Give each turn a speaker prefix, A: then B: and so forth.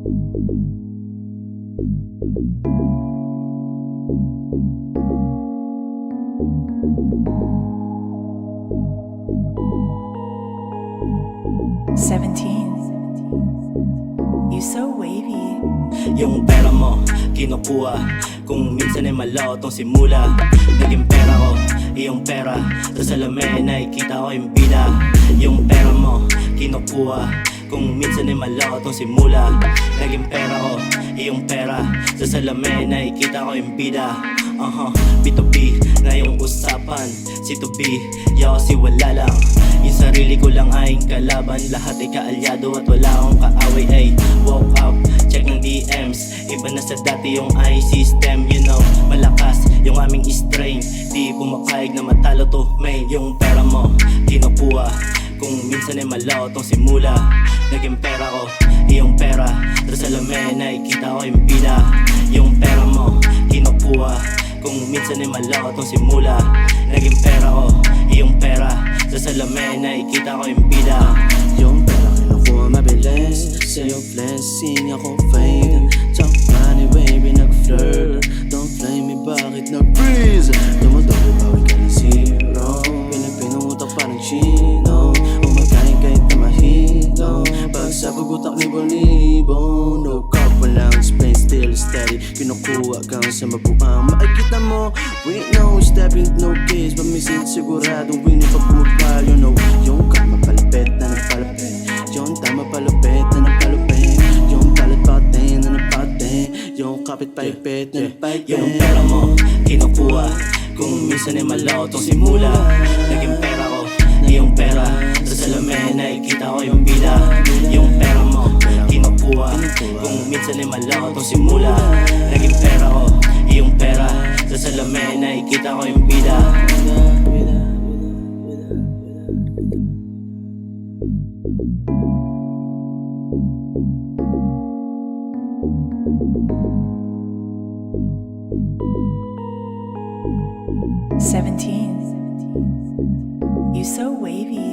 A: You so wavy.
B: Yung pera mo, kinukuha. Kung minsan ay malaw tong simula. Naging pera ko, iyong pera. Sa salamin nakikita ko yung bida. Yung pera mo, kinukuha. Kung minsan ay malaw tong simula. Naging pera ko, iyong pera. Sa salamin nakikita ko yung bida. B2B na yung usapan. C2B, yaw si wala lang. Yung sarili ko lang ay kalaban. Lahat ay kaalyado at wala akong kaaway. Ay, woke up, check ng DMs. Iba na sa dati yung i-system. You know, malakas yung aming strain. Di pumapayag na matalo to, main. Yung pera mo, kinukuha. Kung minsan ay malaw tong simula. Naging pera ko, iyong pera. Sa salamin nakikita ko yung bida. Yung pera mo, kinukuha. Kung minsan ay malaw tong simula. Naging pera ko, iyong pera. Sa salamin nakikita ko yung bida.
C: Yung pera kinukuha mabilis. Sa'yo blessing, ako fade. Talk money baby, nag-flirt. Don't blame me, bakit nag-freeze? Dumadoble bawal ka ng zero. Pinagpinutak parang chino. Umagaling kahit na mahilo. Pagsabog utak libo-libo. No cup, walang explain, still steady. Kinukuha kang sa mabuang makikita mo. We know, stepping no case. Pamisin siguradong winning pag bumagpal. You know, yung kama palapit na nagpalapit. Yung tama palapit na nagpalapit. Yung palit patin na nagpatin. Yung kapit paipit na nagpaipit.
B: Yung pera mo, kinukuha. Kung minsan ay malaw tong simula. Naging pera ko, iyong pera. Sa salamin nakikita ko yung bida. Yung pera mo, kinukuha. Kung minsan ay malaw tong simula. Naging pera ko, iyong pera. Sa salamin nakikita ko yung bida.
A: 17. You so wavy.